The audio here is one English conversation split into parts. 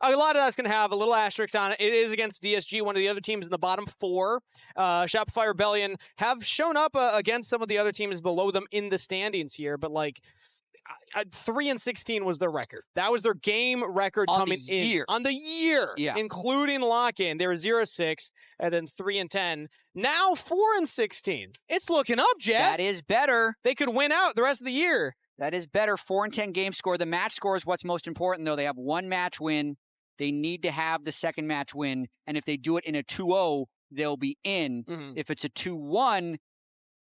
Now, a lot of that's going to have a little asterisk on it. It is against DSG, one of the other teams in the bottom 4. Shopify Rebellion have shown up against some of the other teams below them in the standings here, but like 3-16 was their record. That was their game record on coming the year. On the year, yeah. Including lock-in. They were 0-6 and then 3-10. Now 4-16. It's looking up, Jatt. That is better. They could win out the rest of the year. That is better. 4-10 game score. The match score is what's most important, though. They have 1 match win. They need to have the second match win, and if they do it in a 2-0, they'll be in. If it's a 2-1,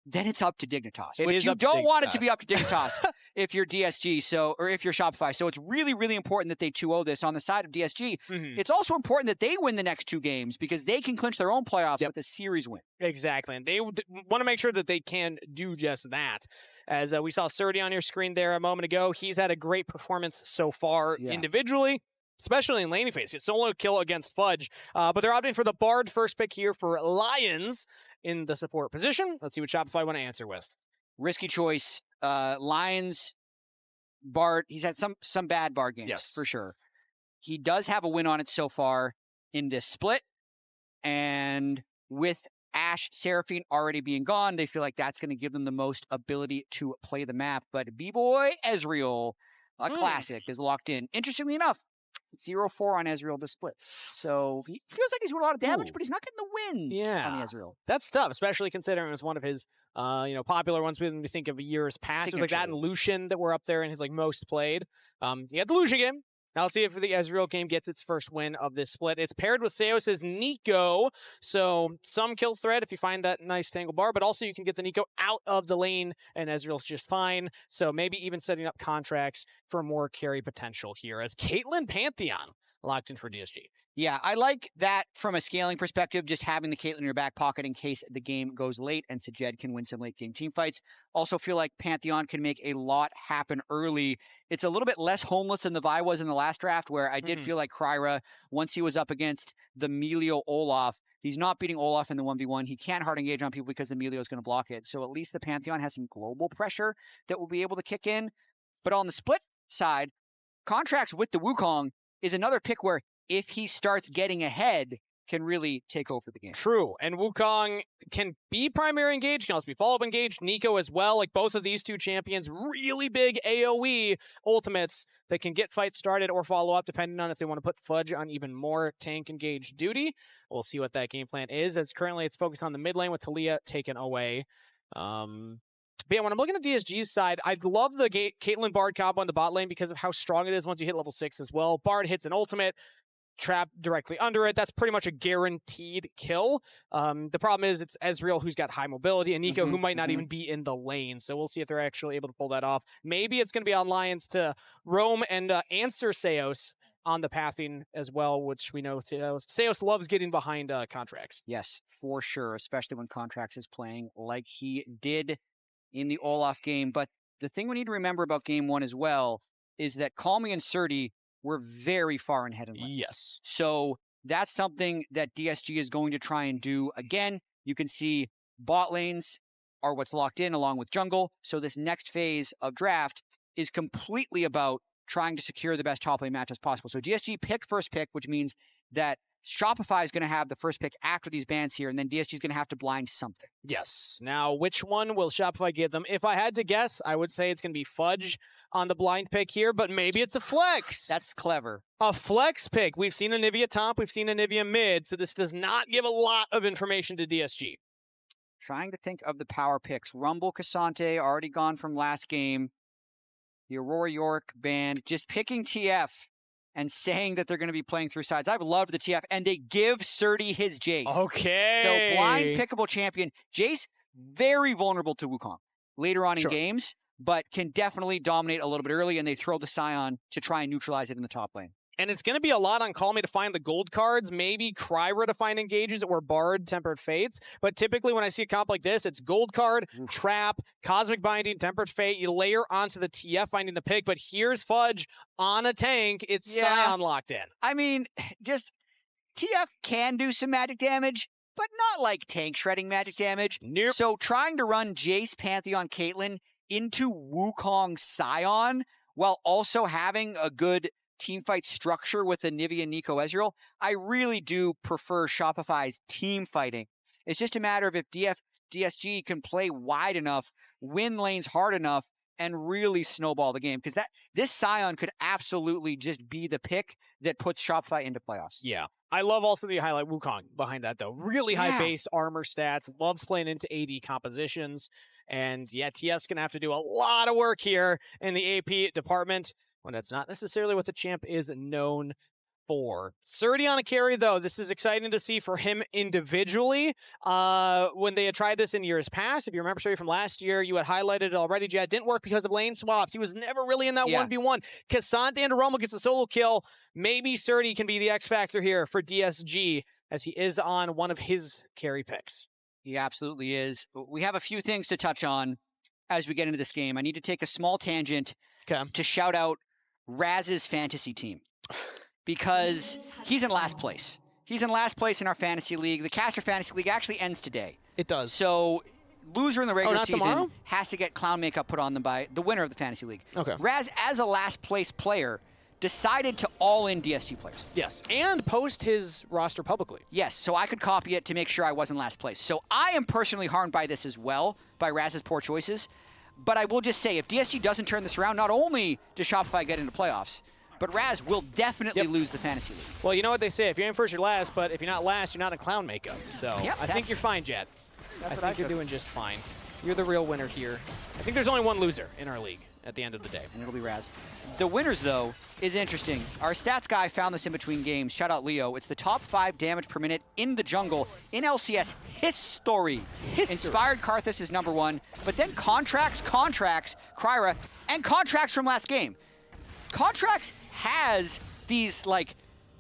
then it's up to Dignitas, which you don't want it to be up to Dignitas if you're DSG, or if you're Shopify. So it's really, really important that they 2-0 this. On the side of DSG, it's also important that they win the next 2 games because they can clinch their own playoffs with a series win. Exactly, and they want to make sure that they can do just that. As we saw Srtty on your screen there a moment ago, he's had a great performance so far individually, especially in laning phase. It's solo kill against Fudge, but they're opting for the Bard first pick here for Lyonz in the support position. Let's see what Shopify want to answer with. Risky choice. Lyonz, Bard, he's had some bad Bard games, for sure. He does have a win on it so far in this split, and with Ashe Seraphine already being gone, they feel like that's going to give them the most ability to play the map. But Bvoy Ezreal, a classic, is locked in. Interestingly enough, 0-4 on Ezreal this split. So he feels like he's doing a lot of damage, but he's not getting the wins on the Ezreal. That's tough, especially considering it was one of his popular ones when we think of years past. It was like that and Lucian that were up there in his like most played. He had the Lucian game. Now let's see if the Ezreal game gets its first win of this split. It's paired with Seos's Neeko, so some kill threat if you find that nice tangle bar, but also you can get the Neeko out of the lane, and Ezreal's just fine. So maybe even setting up Contractz for more carry potential here as Caitlyn Pantheon locked in for DSG. Yeah, I like that from a scaling perspective, just having the Caitlyn in your back pocket in case the game goes late and sajed can win some late game team fights. Also feel like Pantheon can make a lot happen early. It's a little bit less homeless than the Vi was in the last draft, where I did feel like KryRa, once he was up against the Melio Olaf, he's not beating Olaf in the 1v1. He can't hard engage on people because the Melio is going to block it. So at least the Pantheon has some global pressure that will be able to kick in. But on the split side, Contractz with the Wukong is another pick where if he starts getting ahead, can really take over the game. True, and Wukong can be primary engaged, can also be follow-up engaged. Neeko as well, like both of these 2 champions, really big AoE ultimates that can get fights started or follow up, depending on if they want to put Fudge on even more tank engaged duty. We'll see what that game plan is, as currently it's focused on the mid lane with Taliyah taken away. But yeah, when I'm looking at DSG's side, I love the Caitlyn Bard combo on the bot lane because of how strong it is once you hit level 6 as well. Bard hits an ultimate, trap directly under it. That's pretty much a guaranteed kill. The problem is it's Ezreal who's got high mobility and Neeko who might not even be in the lane. So we'll see if they're actually able to pull that off. Maybe it's going to be on Lyonz to roam and answer Seos on the pathing as well, which we know Seos loves getting behind Contractz. Yes, for sure, especially when Contractz is playing like he did in the Olaf game. But the thing we need to remember about game 1 as well is that Callme and Srtty were very far ahead in lane. Yes. So that's something that DSG is going to try and do. Again, you can see bot lanes are what's locked in along with jungle. So this next phase of draft is completely about trying to secure the best top lane match as possible. So DSG picked first pick, which means that Shopify is going to have the first pick after these bans here, and then DSG is going to have to blind something. Yes. Now, which one will Shopify give them? If I had to guess, I would say it's going to be Fudge on the blind pick here, but maybe it's a flex. That's clever. A flex pick. We've seen Anivia top, we've seen Anivia mid, so this does not give a lot of information to DSG. Trying to think of the power picks. Rumble Cassante, already gone from last game. The Aurora York band, just picking TF and saying that they're going to be playing through sides. I've loved the TF, and they give Srtty his Jayce. Okay. So blind pickable champion. Jayce, very vulnerable to Wukong later on in games, but can definitely dominate a little bit early, and they throw the Sion to try and neutralize it in the top lane. And it's going to be a lot on Callme to find the gold cards, maybe KryRa to find engages, or Bard Tempered Fates. But typically when I see a comp like this, it's gold card, trap, cosmic binding, tempered fate. You layer onto the TF finding the pick, but here's Fudge on a tank. It's Sion locked in. I mean, just TF can do some magic damage, but not like tank shredding magic damage. Nope. So trying to run Jayce, Pantheon, Caitlyn into Wukong Sion while also having a good teamfight structure with Anivia, Neeko, Ezreal, I really do prefer Shopify's team fighting. It's just a matter of if DSG can play wide enough, win lanes hard enough, and really snowball the game. Because this Sion could absolutely just be the pick that puts Shopify into playoffs. Yeah. I love also the highlight Wukong behind that, though. Really high base armor stats. Loves playing into AD compositions. And yeah, TS going to have to do a lot of work here in the AP department when that's not necessarily what the champ is known for. Srtty on a carry, though. This is exciting to see for him individually. When they had tried this in years past, if you remember Srtty from last year, you had highlighted it already, Jatt. Didn't work because of lane swaps. He was never really in that 1v1. Cassandra and Rumble gets a solo kill. Maybe Srtty can be the X factor here for DSG as he is on one of his carry picks. He absolutely is. We have a few things to touch on as we get into this game. I need to take a small tangent to shout out Raz's fantasy team. Because he's in last place. He's in last place in our fantasy league. The Caster Fantasy League actually ends today. It does. So, loser in the regular season tomorrow? has to get clown makeup put on them by the winner of the fantasy league. Okay. Raz, as a last place player, decided to all-in DSG players. Yes, and post his roster publicly. Yes, so I could copy it to make sure I was in last place. So I am personally harmed by this as well, by Raz's poor choices. But I will just say, if DSG doesn't turn this around, not only does Shopify get into playoffs, but Raz will definitely lose the fantasy league. Well, you know what they say, if you're in first, you're last, but if you're not last, you're not in clown makeup. So I think you're fine, Jatt. I think you're doing just fine. You're the real winner here. I think there's only one loser in our league at the end of the day. And it'll be Raz. The winners, though, is interesting. Our stats guy found this in between games. Shout out Leo. It's the top 5 damage per minute in the jungle in LCS history. Inspired Karthus is number 1, but then Contractz, KryRa, and Contractz from last game. Contractz has these, like,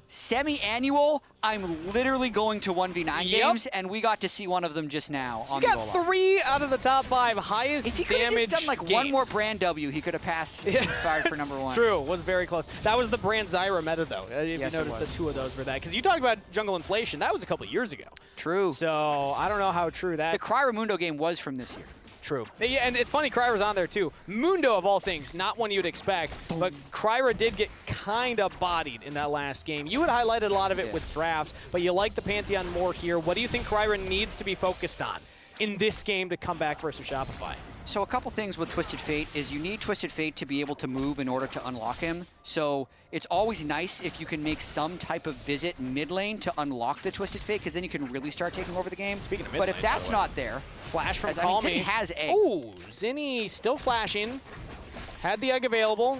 semi-annual, I'm literally going to 1v9 games, and we got to see one of them just now on the He's got 3 out of the top 5 highest damage. If he could have done like games. one more brand W, he could have passed Inspired for number 1. True, was very close. That was the brand Zyra meta, though. If yes, you noticed the 2 of those for that. Because you talked about jungle inflation. That was a couple years ago. True. So I don't know how true that... The KryRa Mundo game was from this year. True. Yeah, and it's funny, KryRa's on there too. Mundo, of all things, not one you'd expect, but KryRa did get kind of bodied in that last game. You had highlighted a lot of it with draft, but you like the Pantheon more here. What do you think KryRa needs to be focused on in this game to come back versus Shopify? So a couple things with Twisted Fate is you need Twisted Fate to be able to move in order to unlock him. So it's always nice if you can make some type of visit mid lane to unlock the Twisted Fate, because then you can really start taking over the game. Speaking of mid lane, lane, if that's not there, flash from Callme. I mean, Zinie has egg. Ooh, Zinie still flashing. Had the egg available.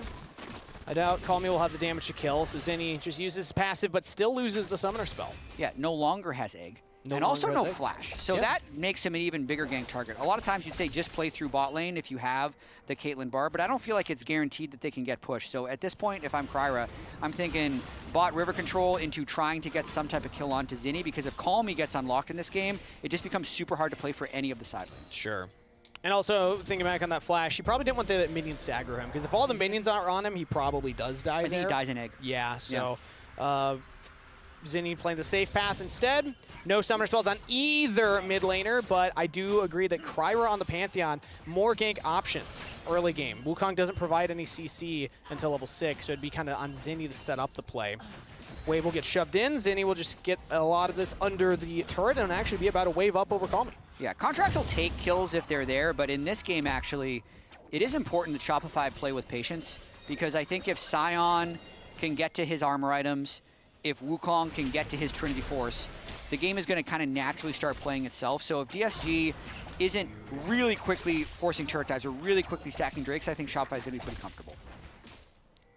I doubt Callme will have the damage to kill, so Zinie just uses his passive, but still loses the summoner spell. Yeah, no longer has egg. And also no flash. So that makes him an even bigger gank target. A lot of times you'd say just play through bot lane if you have the Caitlyn bar, but I don't feel like it's guaranteed that they can get pushed. So at this point, if I'm KryRa, I'm thinking bot river control into trying to get some type of kill onto Zinie, because if Callme gets unlocked in this game, it just becomes super hard to play for any of the side lanes. Sure. And also, thinking back on that flash, he probably didn't want the minions to aggro him, because if all the minions are on him, he probably does die there. I think he dies in egg. Yeah, so... Zinie playing the safe path instead. No summoner spells on either mid laner, but I do agree that KryRa on the Pantheon, more gank options early game. Wukong doesn't provide any CC until level 6, so it'd be kind of on Zinie to set up the play. Wave will get shoved in. Zinie will just get a lot of this under the turret and actually be about a wave up over Callme. Yeah, Contractz will take kills if they're there, but in this game, actually, it is important that Shopify play with patience, because I think if Sion can get to his armor items, if Wukong can get to his Trinity Force, the game is going to kind of naturally start playing itself. So if DSG isn't really quickly forcing turret dives or really quickly stacking Drakes, I think Shopify is going to be pretty comfortable.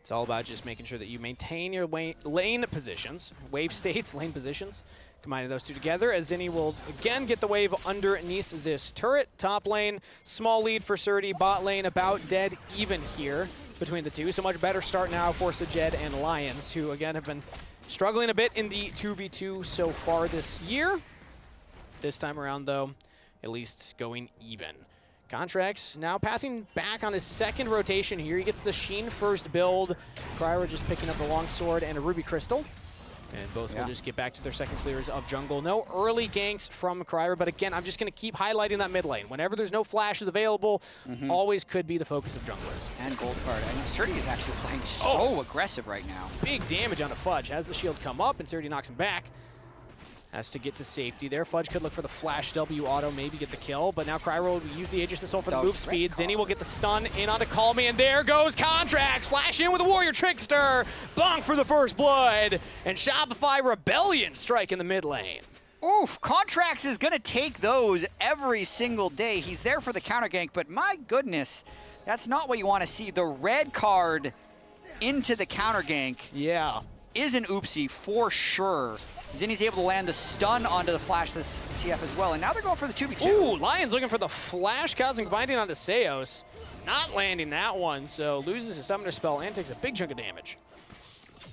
It's all about just making sure that you maintain your lane positions, wave states, lane positions. Combining those two together, as Zinie will again get the wave underneath this turret. Top lane, small lead for Srtty. Bot lane about dead even here between the two. So much better start now for Sajed and Lyonz, who again have been struggling a bit in the 2v2 so far this year. This time around, though, at least going even. Contractz now passing back on his second rotation here. He gets the Sheen first build. KryRa just picking up the longsword and a Ruby Crystal. And both will just get back to their second clears of jungle. No early ganks from KryRa, but again, I'm just going to keep highlighting that mid lane. Whenever there's no flashes available, always could be the focus of junglers. And gold card. And Srtty is actually playing so aggressive right now. Big damage on a Fudge. Has the shield come up, and Srtty knocks him back. Has to get to safety there. Fudge could look for the flash W auto, maybe get the kill, but now KryRa will use the Aegis Assault for the move speed. Zinie will get the stun in onto Callme, and there goes Contractz. Flash in with the Warrior Trickster. Bonk for the first blood, and Shopify Rebellion strike in the mid lane. Oof, Contractz is gonna take those every single day. He's there for the counter gank, but my goodness, that's not what you want to see. The red card into the counter gank is an oopsie for sure. Zinie's able to land the stun onto the flashless TF as well, and now they're going for the 2v2. Ooh, Lyonz looking for the flash cosmic binding onto Seos. Not landing that one, so loses his summoner spell and takes a big chunk of damage.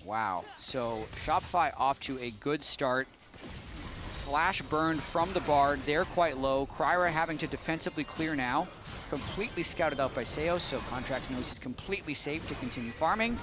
Wow, so Shopify off to a good start. Flash burned from the Bard, they're quite low. KryRa having to defensively clear now. Completely scouted out by Seos, so Contractz knows he's completely safe to continue farming.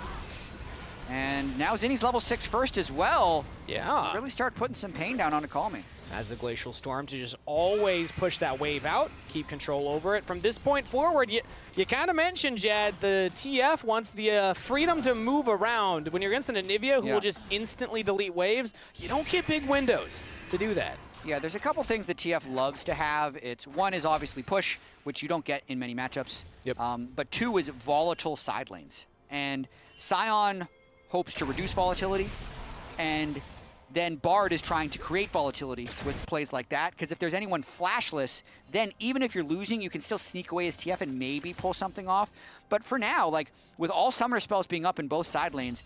And now Zinie's level 6 first as well. Yeah. Really start putting some pain down onto Callme. As the Glacial Storm to just always push that wave out, keep control over it. From this point forward, you kind of mentioned, Jatt, the TF wants the freedom to move around. When you're against an Anivia who will just instantly delete waves, you don't get big windows to do that. Yeah, there's a couple things that TF loves to have. One is obviously push, which you don't get in many matchups. But two is volatile side lanes. And Sion hopes to reduce volatility, and then Bard is trying to create volatility with plays like that, because if there's anyone flashless, then even if you're losing, you can still sneak away as TF and maybe pull something off. But for now, like with all summoner spells being up in both side lanes,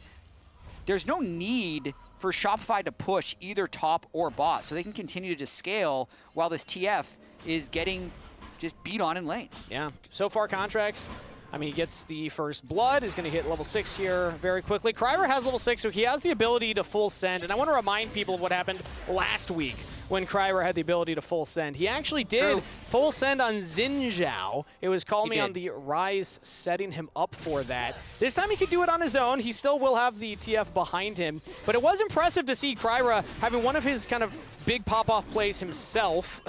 there's no need for Shopify to push either top or bot, so they can continue to just scale while this TF is getting just beat on in lane. Yeah, so far Contractz, I mean, he gets the first blood, is going to hit level 6 here very quickly. KryRa has level 6, so he has the ability to full send. And I want to remind people of what happened last week when KryRa had the ability to full send. He actually did full send on Xin Zhao. It was Callme on the Rise setting him up for that. This time he could do it on his own. He still will have the TF behind him. But it was impressive to see KryRa having one of his kind of big pop-off plays himself.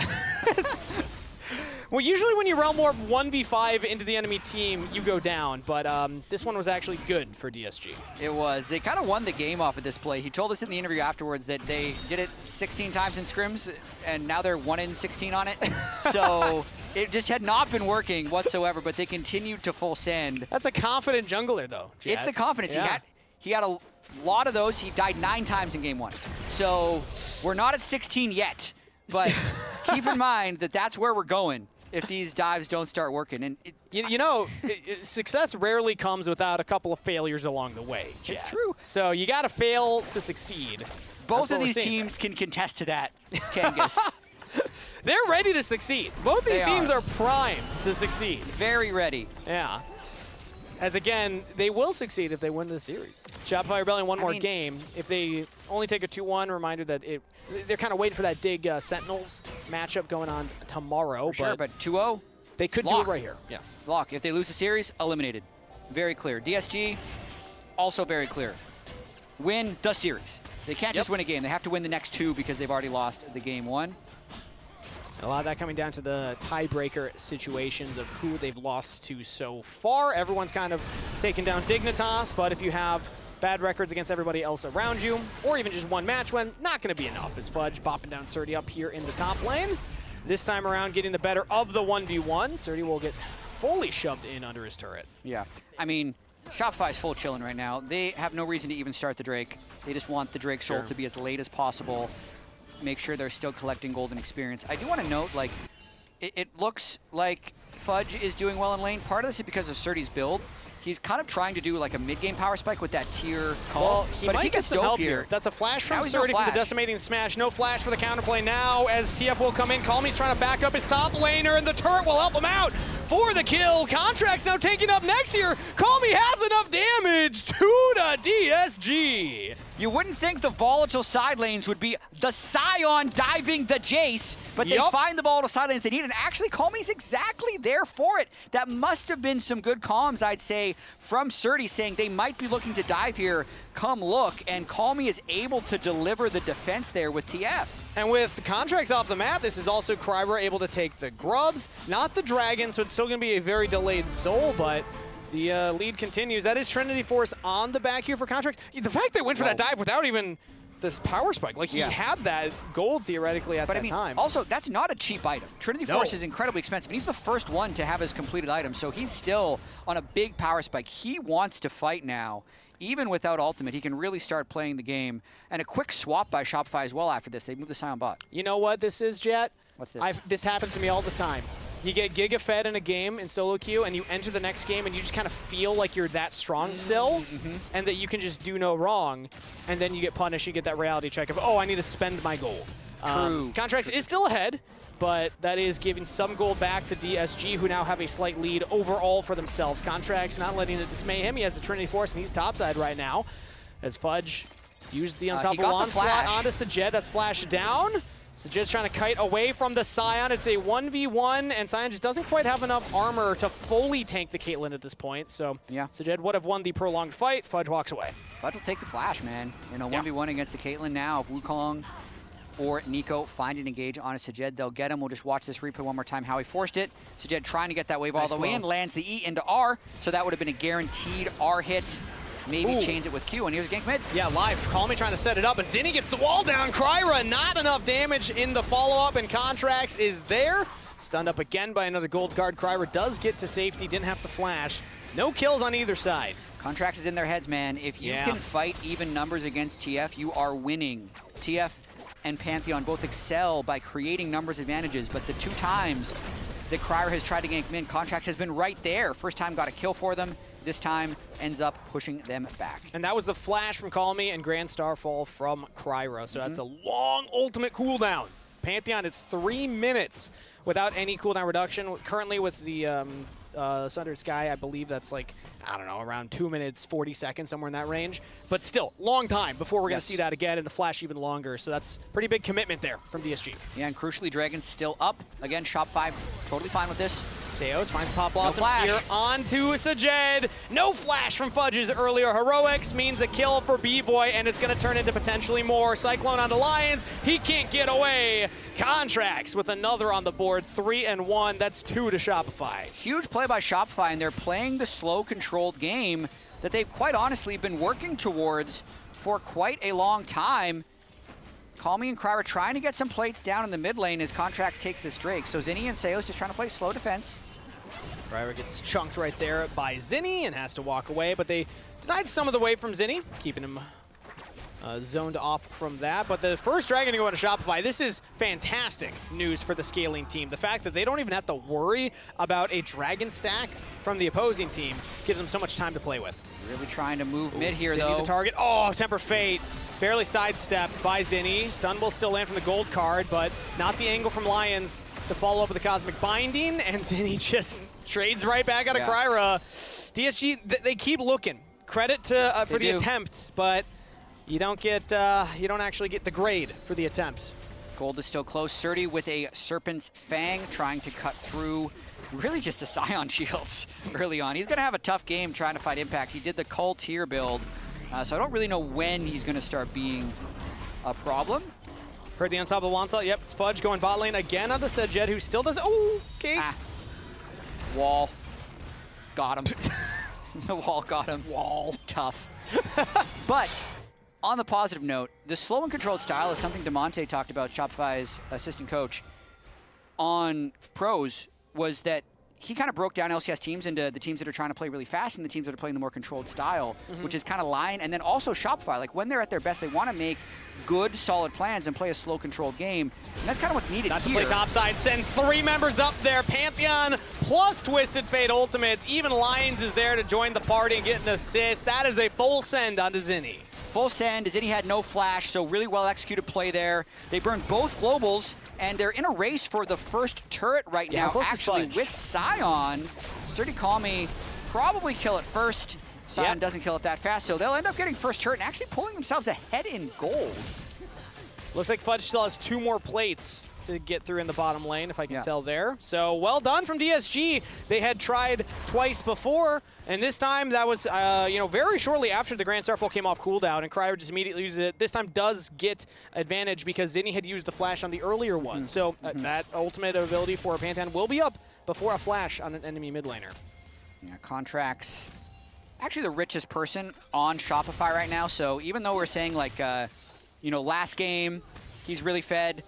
Well, usually when you realm warp 1v5 into the enemy team, you go down, but this one was actually good for DSG. It was. They kind of won the game off of this play. He told us in the interview afterwards that they did it 16 times in scrims, and now they're 1 in 16 on it. So it just had not been working whatsoever, but they continued to full send. That's a confident jungler, though, Jatt. It's the confidence. Yeah. He had a lot of those. He died 9 times in game 1. So we're not at 16 yet, but keep in mind that that's where we're going if these dives don't start working. And you know, success rarely comes without a couple of failures along the way, Jatt. It's true. So you got to fail to succeed. Both of these teams can contest to that, Kangas. They're ready to succeed. Both these teams are primed to succeed. Very ready. Yeah. As again, they will succeed if they win this series. Shopify Rebellion one more game. If they only take a 2-1, reminder that they're kind of waiting for that Dig Sentinels matchup going on tomorrow. Sure, but 2-0? They could do it right here. Yeah. Lock. If they lose the series, eliminated. Very clear. DSG, also very clear. Win the series. They can't just win a game. They have to win the next 2 because they've already lost the game 1. A lot of that coming down to the tiebreaker situations of who they've lost to so far. Everyone's kind of taken down Dignitas, but if you have bad records against everybody else around you, or even just one match win, not going to be enough. As Fudge popping down Srtty up here in the top lane. This time around, getting the better of the 1v1. Srtty will get fully shoved in under his turret. Yeah, I mean, Shopify's full chilling right now. They have no reason to even start the Drake. They just want the Drake soul to be as late as possible. Make sure they're still collecting golden experience. I do want to note, like, it looks like Fudge is doing well in lane. Part of this is because of Srtty's build. He's kind of trying to do like a mid-game power spike with that tier call. Well, he might get some help here. That's a flash from Srtty for the decimating smash. No flash for the counterplay now as TF will come in. Callme's trying to back up his top laner, and the turret will help him out for the kill. Contractz now taking up next here. Callme has enough damage to the DSG. You wouldn't think the volatile side lanes would be the Sion diving the Jayce, but they find the volatile side lanes they need, and actually Callme's exactly there for it. That must have been some good comms, I'd say, from Srtty saying they might be looking to dive here, come look, and Callme is able to deliver the defense there with TF. And with Contractz off the map, this is also KryRa able to take the grubs, not the dragon, so it's still going to be a very delayed soul, but the lead continues. That is Trinity Force on the back here for Contractz. The fact they went for that dive without even this power spike, like he had that gold theoretically at that time. Also, that's not a cheap item. Trinity Force is incredibly expensive. He's the first one to have his completed item, so he's still on a big power spike. He wants to fight now. Even without ultimate, he can really start playing the game. And a quick swap by Shopify as well after this. They move the Sion bot. You know what this is, Jatt? What's this? This happens to me all the time. You get Giga fed in a game in solo queue, and you enter the next game, and you just kind of feel like you're that strong still, and that you can just do no wrong, and then you get punished. You get that reality check of, oh, I need to spend my gold. True. Contractz is still ahead, but that is giving some gold back to DSG, who now have a slight lead overall for themselves. Contractz not letting it dismay him. He has the Trinity Force, and he's topside right now, as Fudge used the unstoppable onslaught onto sajed. That's flashed down. Sajed's trying to kite away from the Sion. It's a 1v1, and Sion just doesn't quite have enough armor to fully tank the Caitlyn at this point. So sajed would have won the prolonged fight. Fudge walks away. Fudge will take the flash, man. You know, 1v1 against the Caitlyn now. If Wukong or Neeko find an engage on a sajed, they'll get him. We'll just watch this replay one more time, how he forced it. Sajed trying to get that wave all the way in, lands the E into R, so that would have been a guaranteed R hit. Maybe chains it with Q, and here's a gank mid. Yeah, live. Callme trying to set it up, but Zinie gets the wall down. KryRa, not enough damage in the follow-up, and Contractz is there. Stunned up again by another gold guard. KryRa does get to safety, didn't have to flash. No kills on either side. Contractz is in their heads, man. If you can fight even numbers against TF, you are winning. TF and Pantheon both excel by creating numbers advantages, but the two times that KryRa has tried to gank mid, Contractz has been right there. First time got a kill for them. This time ends up pushing them back. And that was the flash from Callme and Grand Starfall from KryRa. So that's a long ultimate cooldown. Pantheon, it's 3 minutes without any cooldown reduction. Currently with the Sundered Sky, I believe that's like, I don't know, around 2 minutes, 40 seconds, somewhere in that range. But still, long time before we're going to see that again, and the flash even longer. So that's pretty big commitment there from DSG. Yeah, and crucially, Dragon's still up. Again, Shopify, totally fine with this. Seos finds Pop Blossom here onto sajed. No flash from Fudge's earlier heroics means a kill for Bvoy, and it's going to turn into potentially more. Cyclone onto Lyonz. He can't get away. Contractz with another on the board. 3-1. That's 2 to Shopify. Huge play by Shopify, and they're playing the slow, controlled game that they've quite honestly been working towards for quite a long time. Callme and KryRa trying to get some plates down in the mid lane as Contractz takes this Drake. So Zinie and Seos just trying to play slow defense. KryRa gets chunked right there by Zinie and has to walk away, but they denied some of the wave from Zinie, keeping him zoned off from that. But the first dragon to go into Shopify, this is fantastic news for the scaling team. The fact that they don't even have to worry about a dragon stack from the opposing team gives them so much time to play with. Really trying to move mid here, Zinie though. The target. Oh, Temper Fate. Barely sidestepped by Zinie. Stun will still land from the gold card, but not the angle from Lyonz to follow up with the Cosmic Binding, and Zinie just trades right back out of KryRa. DSG, they keep looking. Credit to for the attempt, but you don't actually get the grade for the attempt. Gold is still close. Srtty with a Serpent's Fang trying to cut through really just the Sion shields early on. He's going to have a tough game trying to fight Impact. He did the Cull tier build, so I don't really know when he's going to start being a problem. Pretty on top of the Onslaught. Yep, it's Fudge going bot lane again on the sajed, who still does. Oh, okay. Wall. Got him. The wall got him. Wall. Tough. But on the positive note, the slow and controlled style is something DeMonte talked about, Shopify's assistant coach, on pros, was that he kind of broke down LCS teams into the teams that are trying to play really fast and the teams that are playing the more controlled style, which is kind of line. And then also Shopify, like when they're at their best, they want to make good, solid plans and play a slow, controlled game. And that's kind of what's needed here. To play topside, send 3 members up there. Pantheon plus Twisted Fate ultimates. Even Lyonz is there to join the party and get an assist. That is a full send onto Zinie. Full send. Zinie had no flash, so really well executed play there. They burned both globals, and they're in a race for the first turret right now, actually with Sion. Srtty Callme probably kill it first. Sion doesn't kill it that fast, so they'll end up getting first turret and actually pulling themselves ahead in gold. Looks like Fudge still has 2 more plates to get through in the bottom lane, if I can tell there. So well done from DSG. They had tried twice before, and this time that was, very shortly after the Grand Starfall came off cooldown, and KryRa just immediately uses it. This time does get advantage because Zinie had used the flash on the earlier one. So that ultimate ability for Pantheon will be up before a flash on an enemy mid laner. Yeah, Contractz, actually the richest person on Shopify right now. So even though we're saying like, last game he's really fed.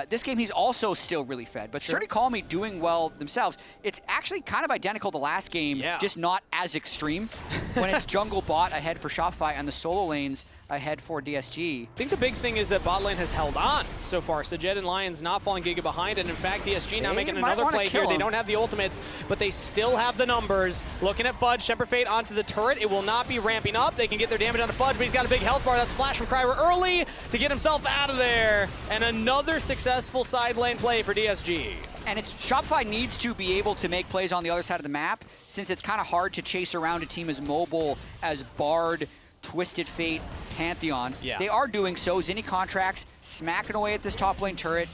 This game, he's also still really fed, but Srtty, Callme doing well themselves. It's actually kind of identical to last game, just not as extreme. When it's jungle bot ahead for Shopify and the solo lanes ahead for DSG. I think the big thing is that bot lane has held on so far. Sajed and Lyonz not falling Giga behind, and in fact, DSG now making another play here. They don't have the ultimates, but they still have the numbers. Looking at Fudge, Temper Fate onto the turret. It will not be ramping up. They can get their damage on the Fudge, but he's got a big health bar. That's flash from KryRa early to get himself out of there. And another successful side lane play for DSG. And Shopify needs to be able to make plays on the other side of the map, since it's kind of hard to chase around a team as mobile as Bard, Twisted Fate, Pantheon. They are doing so. Zinie Contractz smacking away at this top lane turret.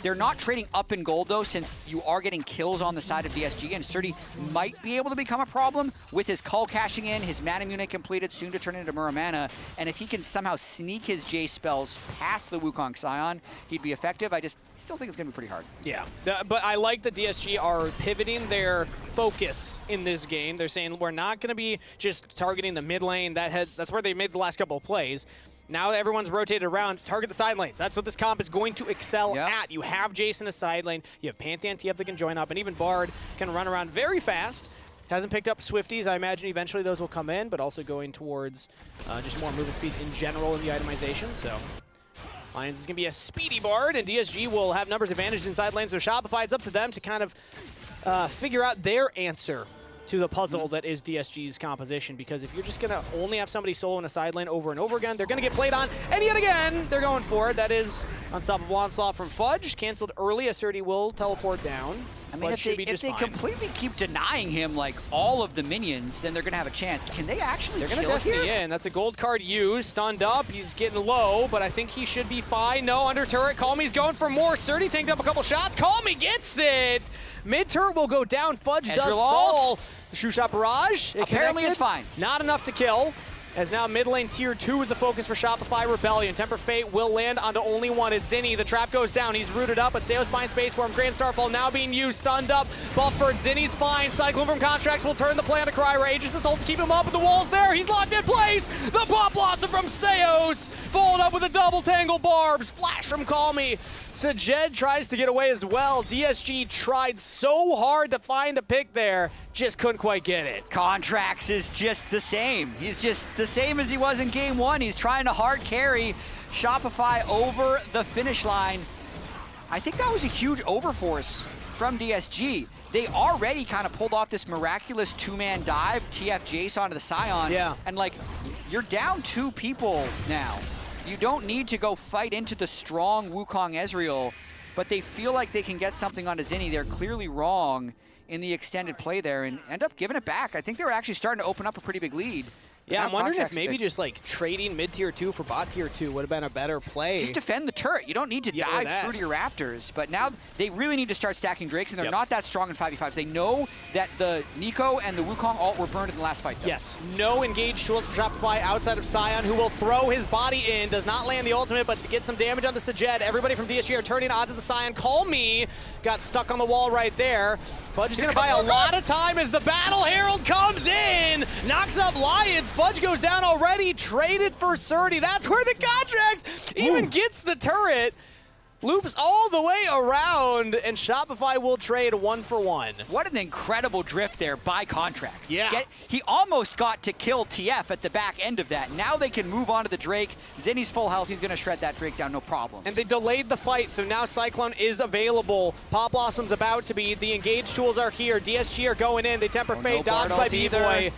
They're not trading up in gold, though, since you are getting kills on the side of DSG, and Srtty might be able to become a problem with his Cull cashing in, his mana unit completed, soon to turn into Muramana, and if he can somehow sneak his Jayce spells past the Wukong Sion, he'd be effective. I just still think it's going to be pretty hard. Yeah, but I like that DSG are pivoting their focus in this game. They're saying we're not going to be just targeting the mid lane. That's where they made the last couple of plays. Now that everyone's rotated around, target the side lanes. That's what this comp is going to excel at. You have Jayce in the side lane. You have Pantheon TF that can join up, and even Bard can run around very fast. Hasn't picked up Swifties. I imagine eventually those will come in, but also going towards just more movement speed in general in the itemization. So Lyonz is going to be a speedy Bard, and DSG will have numbers advantage inside lanes. So Shopify, it's up to them to kind of figure out their answer to the puzzle that is DSG's composition, because if you're just going to only have somebody solo in a side lane over and over again, they're going to get played on, and yet again, they're going for it. That is Unstoppable Onslaught from Fudge, canceled early, as Srtty will teleport down. I mean, if they completely keep denying him like all of the minions, then they're going to have a chance. Can they actually They're going to Destiny in. That's a gold card used, stunned up. He's getting low, but I think he should be fine. No, under turret. Callme's going for more. Srtty tanked up a couple shots. Callme gets it. Mid turret will go down. Fudge does fall. Shoe shot barrage. Apparently it's fine. Not enough to kill. As now mid lane tier 2 is the focus for Shopify Rebellion. Temper Fate will land onto only one. It's Zinie. The trap goes down. He's rooted up, but Seo's buying space for him. Grand Starfall now being used. Stunned up. Buffered. Zinie's fine. Cyclone from Contractz will turn the play onto KryRa. Aegis' ult to keep him up, but the wall's there. He's locked in place. The Pop Blossom from Seos. Followed up with a double tangle barbs. Flash from Callme. Sajed tries to get away as well. DSG tried so hard to find a pick there. Just couldn't quite get it. Contractz is just the same. He's just the same as he was in game 1. He's trying to hard carry Shopify over the finish line. I think that was a huge overforce from DSG. They already kind of pulled off this miraculous 2-man dive, TF Jayce onto the Sion. And like, you're down 2 people now. You don't need to go fight into the strong Wukong Ezreal, but they feel like they can get something onto Zinie. They're clearly wrong in the extended play there and end up giving it back. I think they were actually starting to open up a pretty big lead. Yeah, I'm wondering if maybe just like trading mid tier 2 for bot tier 2 would have been a better play. Just defend the turret. You don't need to dive through to your Raptors. But now they really need to start stacking Drakes, and they're not that strong in 5v5s. They know that the Neeko and the Wukong ult were burned in the last fight, though. Yes, no engaged tools for Shopify outside of Sion, who will throw his body in. Does not land the ultimate, but to get some damage onto Sajed. Everybody from DSG are turning onto the Sion. Callme got stuck on the wall right there. Fudge is going to buy a lot of time as the Battle Herald comes in. Knocks up Lyonz. Fudge goes down already. Traded for Srtty. That's where the Contractz even gets the turret. Loops all the way around, and Shopify will trade 1-for-1. What an incredible drift there by Contractz. Yeah. He almost got to kill TF at the back end of that. Now they can move on to the Drake. Zinie's full health. He's going to shred that Drake down, no problem. And they delayed the fight, so now Cyclone is available. Pop Blossom's about to be. The engaged tools are here. DSG are going in. They temper fate, dodged by Bvoy.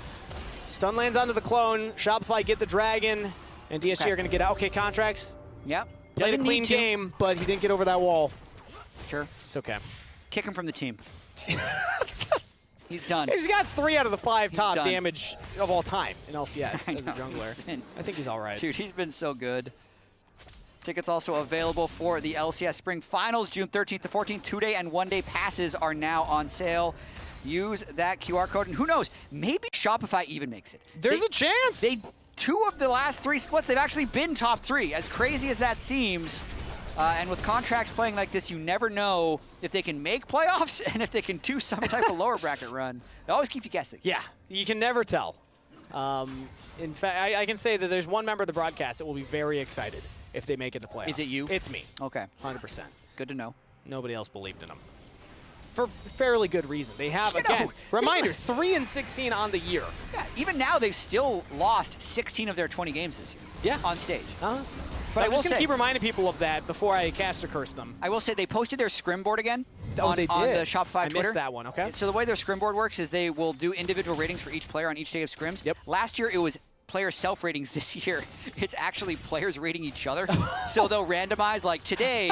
Stun lands onto the clone. Shopify get the dragon, and DSG are going to get out. Okay, Contractz. Yep. Played a clean game, but he didn't get over that wall. Sure. It's okay. Kick him from the team. He's done. He's got 3 out of the 5 top done. damage of all time in LCS as a know, jungler. I think he's all right. Dude, he's been so good. Tickets also available for the LCS Spring Finals, June 13th to 14th. 2-day and 1-day passes are now on sale. Use that QR code, and who knows, maybe Shopify even makes it. There's a chance. 2 of the last 3 splits, they've actually been top 3. As crazy as that seems, and with Contractz playing like this, you never know if they can make playoffs and if they can do some type of lower bracket run. They always keep you guessing. Yeah, you can never tell. In fact, I can say that there's one member of the broadcast that will be very excited if they make it to playoffs. Is it you? It's me. Okay. 100%. Good to know. Nobody else believed in them. For fairly good reason. They have, again, reminder, 3-16 on the year. Yeah, even now they've still lost 16 of their 20 games this year. Yeah. On stage. But I will just going to say, keep reminding people of that before I caster curse them. I will say they posted their scrim board again on the Shopify Twitter. I missed that one, okay. So the way their scrim board works is they will do individual ratings for each player on each day of scrims. Yep. Last year it was player self-ratings. This year it's actually players rating each other. So they'll randomize, like today,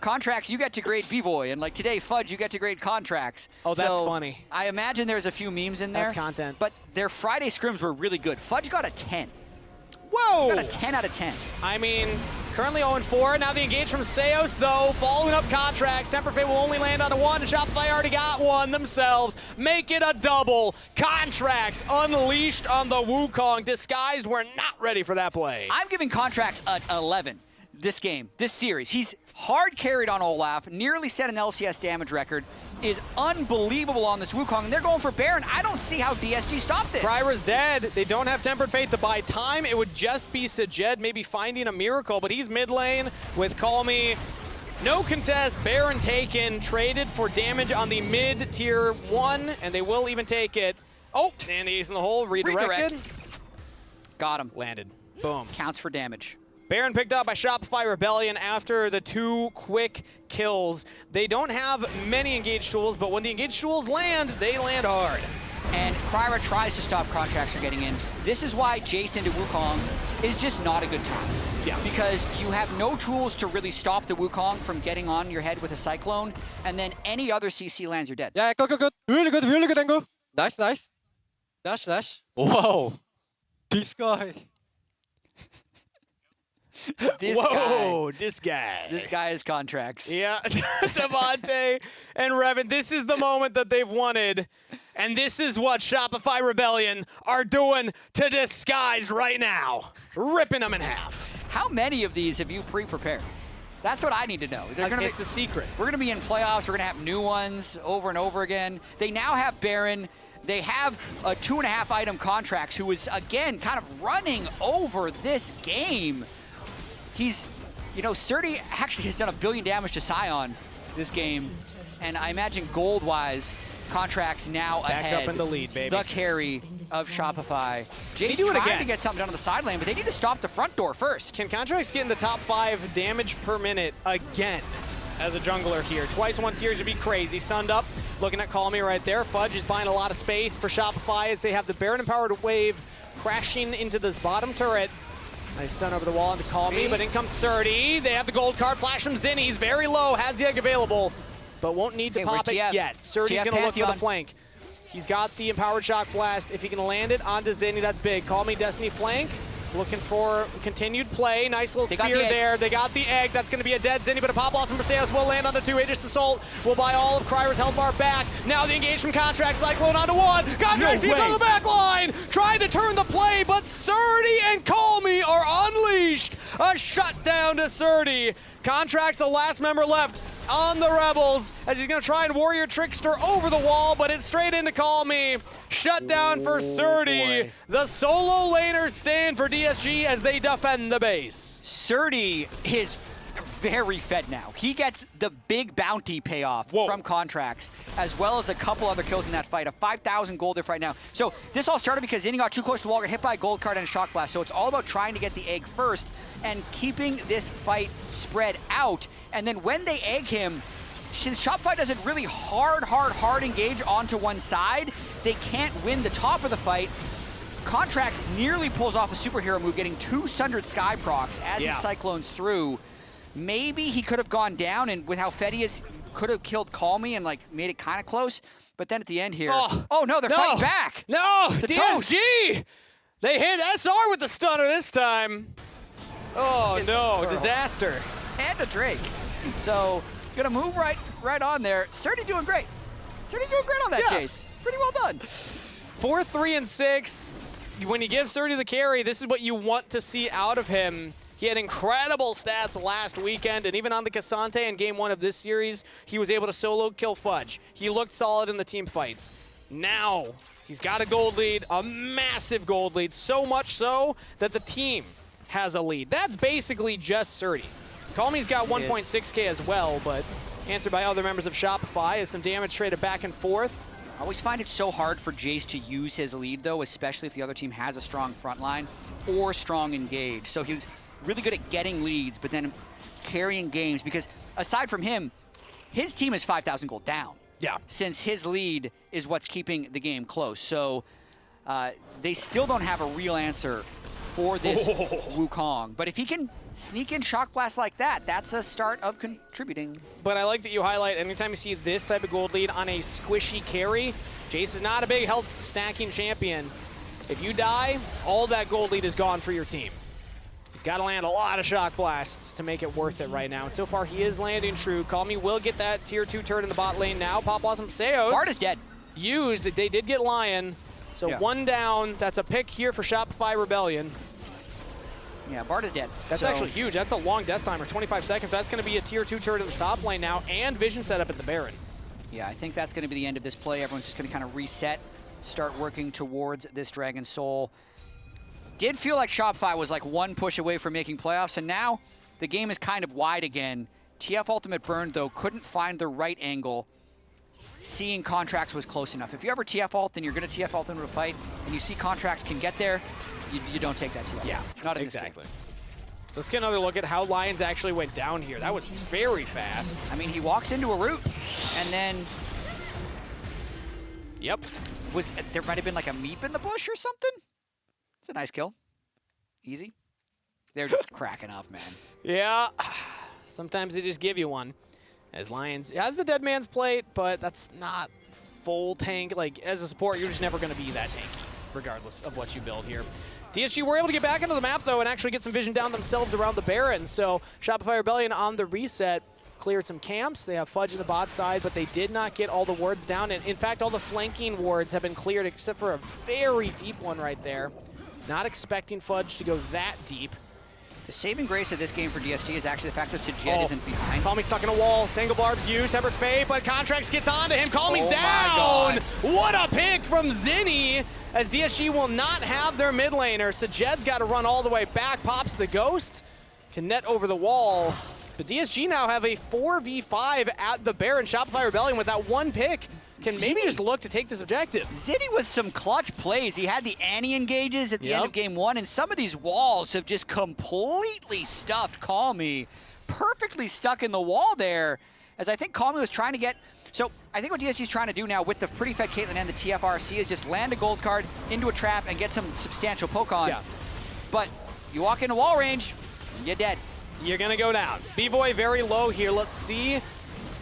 Contractz, you get to grade Bvoy, and like today, Fudge, you get to grade Contractz. Oh, that's so funny. I imagine there's a few memes in there. That's content. But their Friday scrims were really good. Fudge got a 10. Whoa! Got a 10 out of 10. I mean, currently 0-4. Now the engage from Seos, though. Following up Contractz. Semper Fate will only land on a 1, and Shopify already got one themselves. Make it a double. Contractz unleashed on the Wukong. Disguised, we're not ready for that play. I'm giving Contractz an 11 this game, this series. He's hard carried on Olaf, nearly set an LCS damage record, is unbelievable on this Wukong, and they're going for Baron. I don't see how DSG stopped this. KryRa's dead. They don't have Tempered Fate to buy time. It would just be sajed maybe finding a miracle, but he's mid lane with Callme. No contest, Baron taken, traded for damage on the mid-tier 1, and they will even take it. Oh, and he's in the hole, redirected. Got him. Landed. Boom. Counts for damage. Baron picked up by Shopify Rebellion after the 2 quick kills. They don't have many engage tools, but when the engage tools land, they land hard. And KryRa tries to stop Contractz from getting in. This is why Jayce into Wukong is just not a good time. Yeah. Because you have no tools to really stop the Wukong from getting on your head with a Cyclone, and then any other CC lands, you're dead. Yeah, good. Really good angle. Nice. Dash. Whoa. This guy. This guy. This guy is Contractz. Yeah, Devontae and Revan, this is the moment that they've wanted, and this is what Shopify Rebellion are doing to Disguised right now, ripping them in half. How many of these have you pre-prepared? That's what I need to know. It's a secret. We're going to be in playoffs. We're going to have new ones over and over again. They now have Baron. They have a 2.5 item Contractz, who is, again, kind of running over this game. He's, Srtty actually has done 1 billion damage to Sion this game, and I imagine gold-wise, Contractz now back ahead. Up in the lead, baby. The carry of Shopify. Jayce trying trying to get something done on the side lane, but they need to stop the front door first. Can Contractz get in the top 5 damage per minute again as a jungler here? Twice in 1 series would be crazy. Stunned up, looking at Callme right there. Fudge is buying a lot of space for Shopify as they have the Baron-empowered wave crashing into this bottom turret. Nice stun over the wall into Callme, but in comes Srtty. They have the gold card flash from Zinie. He's very low, has the egg available, but won't need to pop it yet. Srtty's going to look for the flank. He's got the empowered shock blast. If he can land it onto Zinie, that's big. Callme Destiny flank. Looking for continued play. Nice little spear there. They got the egg. That's going to be a dead Zinie, but a Pop Blossom for Seos will land on the 2. Aegis Assault will buy all of KryRa's health bar back. Now the engage from Contractz. Cyclone onto 1. Contractz is on the back line. Trying to turn the play, but Srtty and Callme are unleashed. A shutdown to Srtty. Contractz, the last member left on the Rebels, as he's going to try and Warrior Trickster over the wall, but it's straight into Callme. Shutdown for Srtty. The solo laners stand for DSG as they defend the base. Srtty is very fed now. He gets the big bounty payoff from Contractz, as well as a couple other kills in that fight. A 5,000 gold diff right now. So this all started because Zinie got too close to the wall, got hit by a gold card and a shock blast. So it's all about trying to get the egg first and keeping this fight spread out. And then when they egg him, since Shopify does a really hard engage onto one side, they can't win the top of the fight. Contractz nearly pulls off a superhero move, getting 2 Sundered Sky procs as he cyclones through. Maybe he could have gone down, and with how fed he is, could have killed Callme and like made it kind of close. But then at the end here, oh no, they're fighting back. No, The DSG! They hit SR with the stunner this time. Oh no, disaster. And a Drake. So, gonna move right on there. Srtty doing great. Srtty's doing great on that Jayce. Pretty well done. 4, 3, and 6. When you give Srtty the carry, this is what you want to see out of him. He had incredible stats last weekend, and even on the Cassante in game 1 of this series, he was able to solo kill Fudge. He looked solid in the team fights. Now, he's got a gold lead, a massive gold lead, so much so that the team has a lead. That's basically just Srtty. Callme's got 1.6k as well, but answered by other members of Shopify as some damage traded back and forth. I always find it so hard for Jayce to use his lead, though, especially if the other team has a strong front line or strong engage. So he was really good at getting leads, but then carrying games, because aside from him, his team is 5,000 gold down. Yeah. Since his lead is what's keeping the game close. So they still don't have a real answer for this Wukong. But if he can sneak in Shock Blast like that, that's a start of contributing. But I like that you highlight anytime you see this type of gold lead on a squishy carry, Jayce is not a big health stacking champion. If you die, all that gold lead is gone for your team. He's got to land a lot of Shock Blasts to make it worth it right now. And so far, he is landing true. Callme will get that tier 2 turret in the bot lane now. Pop Blossom Seos. Bard is dead. Used. They did get Lion. So one down. That's a pick here for Shopify Rebellion. Yeah, Bard is dead. That's actually huge. That's a long death timer, 25 seconds. That's going to be a tier 2 turret in the top lane now and vision setup at the Baron. Yeah, I think that's going to be the end of this play. Everyone's just going to kind of reset, start working towards this Dragon Soul. Did feel like Shopify was like one push away from making playoffs, and now the game is kind of wide again. TF Ultimate burned, though, couldn't find the right angle. Seeing Contractz was close enough. If you ever TF ult, then you're going to TF ult into a fight, and you see Contractz can get there, you don't take that TF. Yeah, not in exactly. This game. Let's get another look at how Lyonz actually went down here. That was very fast. I mean, he walks into a route, and then... Yep. There might have been like a meep in the bush or something? It's a nice kill. Easy. They're just cracking up, man. Yeah. Sometimes they just give you one. As Lyonz has the dead man's plate, but that's not full tank. Like, as a support, you're just never going to be that tanky, regardless of what you build here. DSG were able to get back into the map, though, and actually get some vision down themselves around the Baron. So Shopify Rebellion on the reset cleared some camps. They have Fudge in the bot side, but they did not get all the wards down. And in fact, all the flanking wards have been cleared, except for a very deep one right there. Not expecting Fudge to go that deep. The saving grace of this game for DSG is actually the fact that sajed isn't behind. Callme's stuck in a wall. Tangle Barb's used. Tempered Fate, but Contractz gets onto him. Callme's down. What a pick from Zinie, as DSG will not have their mid laner. Sajed's got to run all the way back. Pops the Ghost. Can net over the wall. But DSG now have a 4v5 at the Baron. Shopify Rebellion with that one pick can maybe just look to take this objective. Zinie with some clutch plays. He had the Annie engages at the end of game 1, and some of these walls have just completely stuffed Callme. Perfectly stuck in the wall there, as I think Callme was trying to get... So I think what DSG is trying to do now with the pretty fed Caitlyn and the TFRC is just land a gold card into a trap and get some substantial poke on. Yeah. But you walk into wall range, you're dead. You're going to go down. Bvoy very low here. Let's see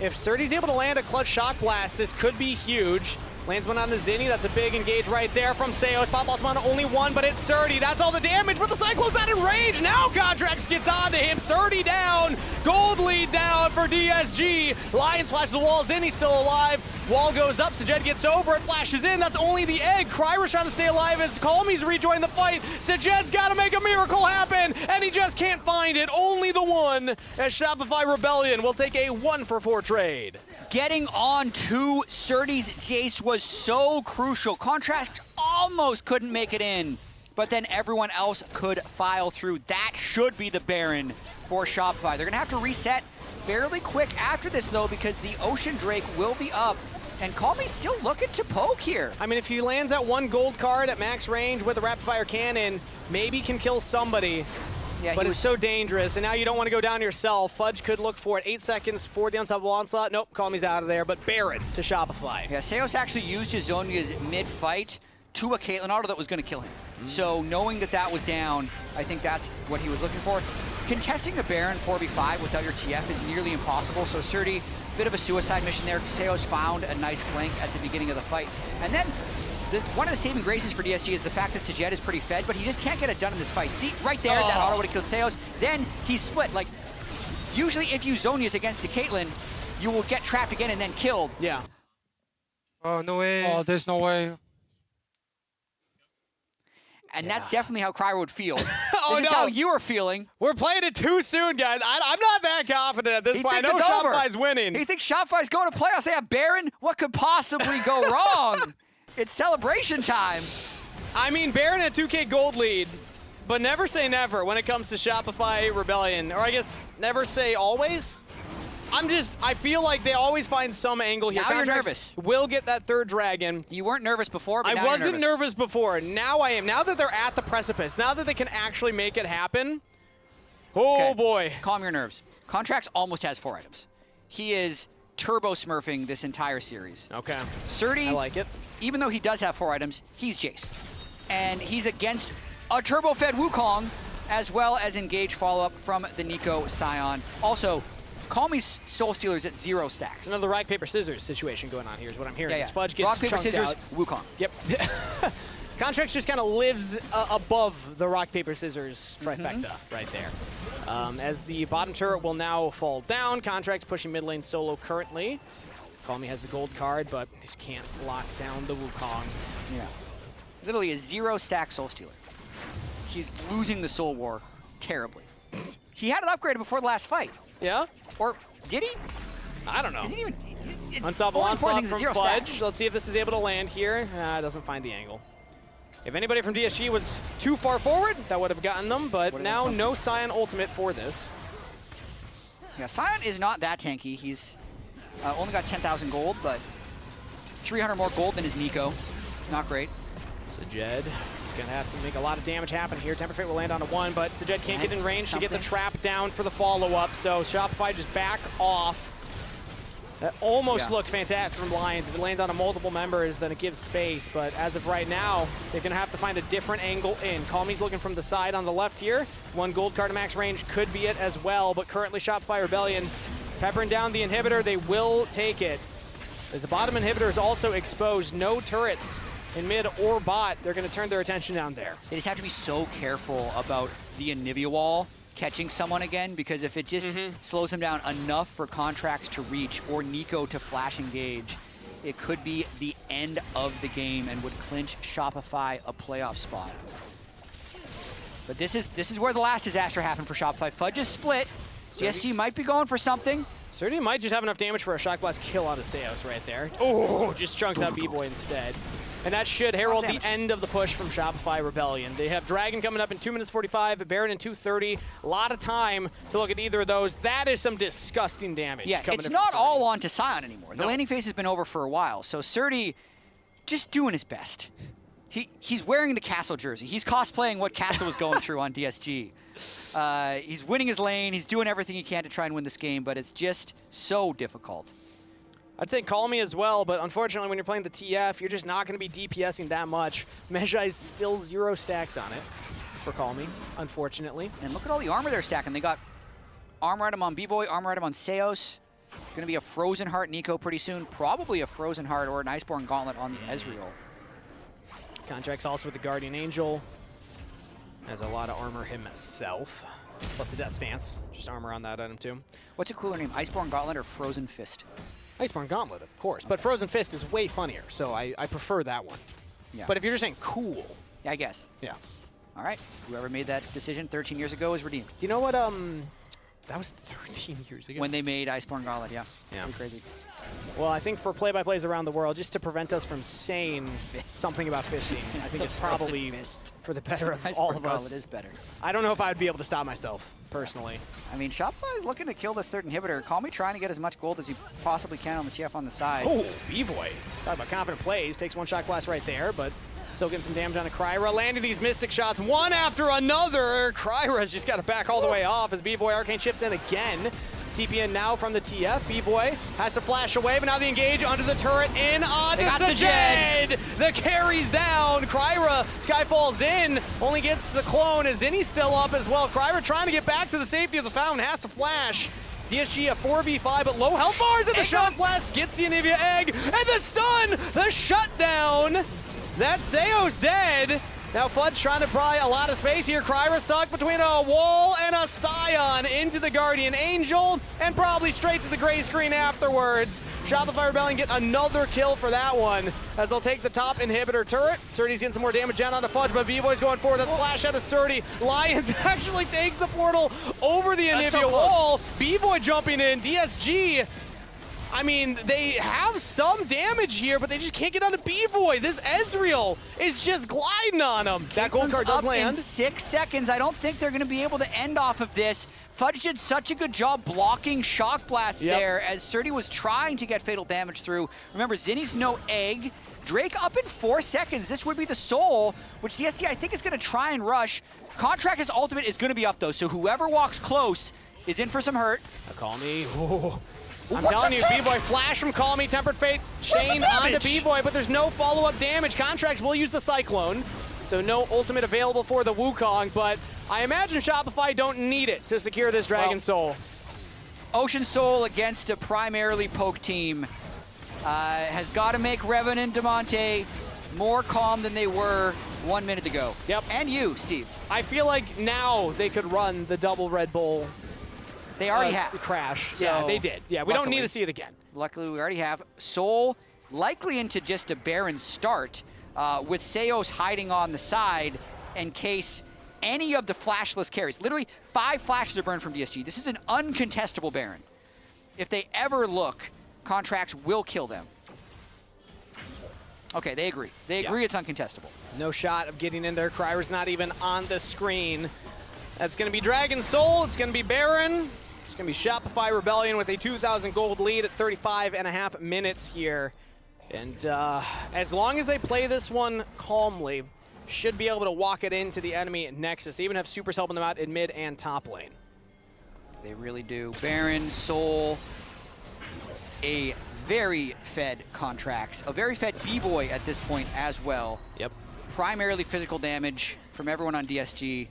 if Srtty's able to land a clutch Shock Blast. This could be huge. Lands one on the Zinie. That's a big engage right there from Seos. Pop Blossom on only one, but it's Srtty. That's all the damage, but the Cyclone's out in range. Now Contractz gets onto him. Srtty down. Gold lead down for DSG. Lyonz flashes the wall. Zinie's still alive. Wall goes up. Sajed gets over it. Flashes in. That's only the egg. KryRa's trying to stay alive as Callme's rejoined the fight. Sajed's got to make a miracle happen, and he just can't find it. Only the one, as Shopify Rebellion will take a 1-for-4 trade. Getting on to Srtty's Jayce was so crucial. Contractz almost couldn't make it in, but then everyone else could file through. That should be the Baron for Shopify. They're going to have to reset fairly quick after this, though, because the Ocean Drake will be up, and Callme's still looking to poke here. I mean, if he lands that one gold card at max range with a rapid-fire cannon, maybe can kill somebody. Yeah, but it's so dangerous, and now you don't want to go down yourself. Fudge could look for it. 8 seconds for the unstoppable onslaught. Nope, Callme's out of there, but Baron to Shopify. Yeah, Seos actually used his Zonia's mid-fight to a Caitlyn auto that was going to kill him. So knowing that that was down, I think that's what he was looking for. Contesting a Baron 4v5 without your TF is nearly impossible, so Srtty Bit of a suicide mission there. Seos found a nice flank at the beginning of the fight. And then one of the saving graces for DSG is the fact that sajed is pretty fed, but he just can't get it done in this fight. See, right there, that auto would have killed Seos. Then he's split. Like, usually if you Zonius against a Caitlyn, you will get trapped again and then killed. Yeah. Oh, no way. Oh, there's no way. And that's definitely how KryRa would feel. Oh, this is how you are feeling. We're playing it too soon, guys. I'm not that confident at this He point. I know thinks it's over. Shopify's winning. He thinks Shopify's going to playoffs. They have Baron. What could possibly go wrong? It's celebration time. I mean, Baron at 2K gold lead, but never say never when it comes to Shopify Rebellion. Or I guess never say always. I feel like they always find some angle here. Now you're Contractz nervous. Will get that third dragon. You weren't nervous before, but I now you're wasn't nervous before. Now I am. Now that they're at the precipice, now that they can actually make it happen. Oh, Okay. boy. Calm your nerves. Contractz almost has 4 items. He is turbo smurfing this entire series. Okay. Srtty, I like it. even though he does have 4 items, he's Jayce. And he's against a turbo-fed Wukong, as well as engage follow-up from the Neeko Sion. Also, Callme's Soul Stealer's at 0 stacks. Another rock, paper, scissors situation going on here is what I'm hearing. Yeah, yeah. This Fudge gets rock, paper, chunked scissors, out. Wukong. Yep. Contractz just kind of lives above the rock, paper, scissors trifecta right there. As the bottom turret will now fall down. Contractz pushing mid lane solo currently. Callme has the gold card, but just can't lock down the Wukong. Yeah. Literally a 0 stack Soul Stealer. He's losing the Soul War terribly. He had it upgraded before the last fight. Yeah? Or did he? I don't know. Isn't even Unstoppable onslaught from zero Fudge. stacks. Let's see if this is able to land here. Doesn't find the angle. If anybody from DSG was too far forward, that would have gotten them, but Would've now been no Sion ultimate for this. Yeah, Sion is not that tanky. He's only got 10,000 gold, but 300 more gold than his Neeko. Not great. sajed is going to have to make a lot of damage happen here. Temper Fate will land on a 1, but sajed can't get in range to get the trap down for the follow-up, so Shopify just back off. That almost looked fantastic from Lyonz. If it lands on a multiple members, then it gives space, but as of right now, they're going to have to find a different angle in. Callme's looking from the side on the left here. 1 gold card to max range could be it as well, but currently Shopify Rebellion peppering down the inhibitor. They will take it. As the bottom inhibitor is also exposed, no turrets in mid or bot. They're going to turn their attention down there. They just have to be so careful about the Anivia wall catching someone again, because if it just slows him down enough for Contractz to reach or Neeko to flash engage, it could be the end of the game and would clinch Shopify a playoff spot. But this is where the last disaster happened for Shopify. Fudge is split. DSG might be going for something. Srtty might just have enough damage for a Shock Blast kill out of Seos right there. Oh, just chunks out Bvoy instead. And that should herald the end of the push from Shopify Rebellion. They have Dragon coming up in 2 minutes 45, Baron in 2:30. A lot of time to look at either of those. That is some disgusting damage. Yeah, coming it's in not from all Srtty. on to Sion anymore. The landing phase has been over for a while, so Srtty just doing his best. He's wearing the Castle jersey. He's cosplaying what Castle was going through on DSG. He's winning his lane. He's doing everything he can to try and win this game, but it's just so difficult. I'd say Callme as well, but unfortunately when you're playing the TF, you're just not going to be DPSing that much. Mejai's still 0 stacks on it for Callme, unfortunately. And look at all the armor they're stacking. They got armor item on Bvoy, armor item on Seos. Going to be a Frozen Heart Neeko pretty soon. Probably a Frozen Heart or an Iceborne Gauntlet on the Ezreal. Contractz also with the Guardian Angel. Has a lot of armor himself. Plus the Death Stance. Just armor on that item too. What's a cooler name, Iceborne Gauntlet or Frozen Fist? Iceborne Gauntlet, of course. But Frozen Fist is way funnier, so I prefer that one. Yeah. But if you're just saying cool. Yeah, I guess. Yeah. All right. Whoever made that decision 13 years ago is redeemed. You know what, that was 13 years ago. When they made Iceborne Gauntlet, yeah. Yeah. Pretty crazy. Well, I think for play-by-plays around the world, just to prevent us from saying something about fisting, I think it's probably for the better of all of us. Gauntlet is better. I don't know if I would be able to stop myself, personally. I mean, Shopify is looking to kill this third inhibitor. Callme trying to get as much gold as he possibly can on the TF on the side. Oh, Bvoy. Talk about confident plays. Takes 1 shot blast right there, but still getting some damage on a KryRa. Landing these Mystic shots one after another. KryRa's just got to back all the way off as Bvoy Arcane chips in again. TP in now from the TF. Bvoy has to flash away, but now the engage under the turret in on the sajed. The carries down. KryRa, Skyfall's in, only gets the clone as Zinie's still up as well. KryRa trying to get back to the safety of the fountain, has to flash. DSG a 4v5, but low health bars, and the shock blast gets the Anivia egg, and the stun, the shutdown. That Seo's dead. Now Fudge trying to pry a lot of space here. KryRa stuck between a wall and a Sion into the Guardian Angel, and probably straight to the gray screen afterwards. Shopify Rebellion get another kill for that one, as they'll take the top inhibitor turret. Srtty's getting some more damage down on the Fudge, but Bvoy's going forward. That's flash out of Srtty. Lyonz actually takes the portal over the Anivia wall. Bvoy jumping in. DSG, I mean, they have some damage here, but they just can't get onto Bvoy. This Ezreal is just gliding on him. That gold card does up land. In 6 seconds. I don't think they're going to be able to end off of this. Fudge did such a good job blocking Shock Blast there as Srtty was trying to get fatal damage through. Remember, Zinie's no egg. Drake up in 4 seconds. This would be the soul, which DSG I think is going to try and rush. Contractz' ultimate is going to be up, though, so whoever walks close is in for some hurt. Callme. I'm telling you, Bvoy flash from Callme, Tempered Fate, chain onto Bvoy, but there's no follow-up damage. Contractz will use the Cyclone, so no ultimate available for the Wukong, but I imagine Shopify don't need it to secure this Dragon Soul. Ocean Soul against a primarily poke team has got to make Revan and Damonte more calm than they were 1 minute ago. Yep. And you, Steve. I feel like now they could run the double Red Bull. They already have. Crash. So, yeah, they did. Yeah, we don't need to see it again. Luckily, we already have. Soul likely into just a Baron start with Seos hiding on the side in case any of the flashless carries. Literally 5 flashes are burned from DSG. This is an uncontestable Baron. If they ever look, Contractz will kill them. Okay, they agree. They agree it's uncontestable. No shot of getting in there. KryRa's not even on the screen. That's going to be Dragon Soul. It's going to be Baron. It's going to be Shopify Rebellion with a 2,000 gold lead at 35.5 minutes here. And as long as they play this one calmly, should be able to walk it into the enemy Nexus. They even have supers helping them out in mid and top lane. They really do. Baron, Soul, a very fed Contractz, a very fed Bvoy at this point as well. Yep. Primarily physical damage from everyone on DSG.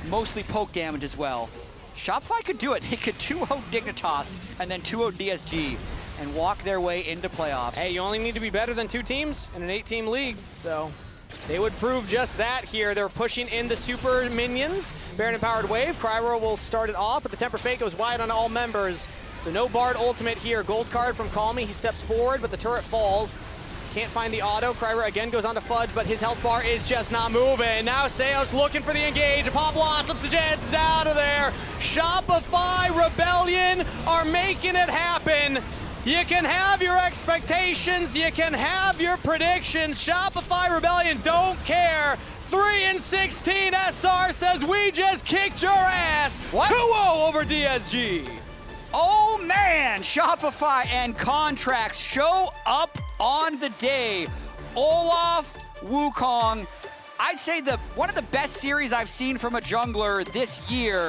Mostly poke damage as well. Shopify could do it. They could 2-0 Dignitas and then 2-0 DSG and walk their way into playoffs. Hey, you only need to be better than 2 teams in an 8-team league, so they would prove just that here. They're pushing in the super minions. Baron Empowered Wave. KryRa will start it off, but the Temper Fate goes wide on all members. So no Bard ultimate here. Gold card from Callme. He steps forward, but the turret falls. Can't find the auto. KryRa again goes on to Fudge, but his health bar is just not moving. Now Seos looking for the engage. A pop blossom. Sajed's out of there. Shopify Rebellion are making it happen. You can have your expectations. You can have your predictions. Shopify Rebellion don't care. 3-16 SR says we just kicked your ass. 2-0 over DSG. Oh man, Shopify and Contractz show up on the day. Olaf, Wukong, I'd say one of the best series I've seen from a jungler this year.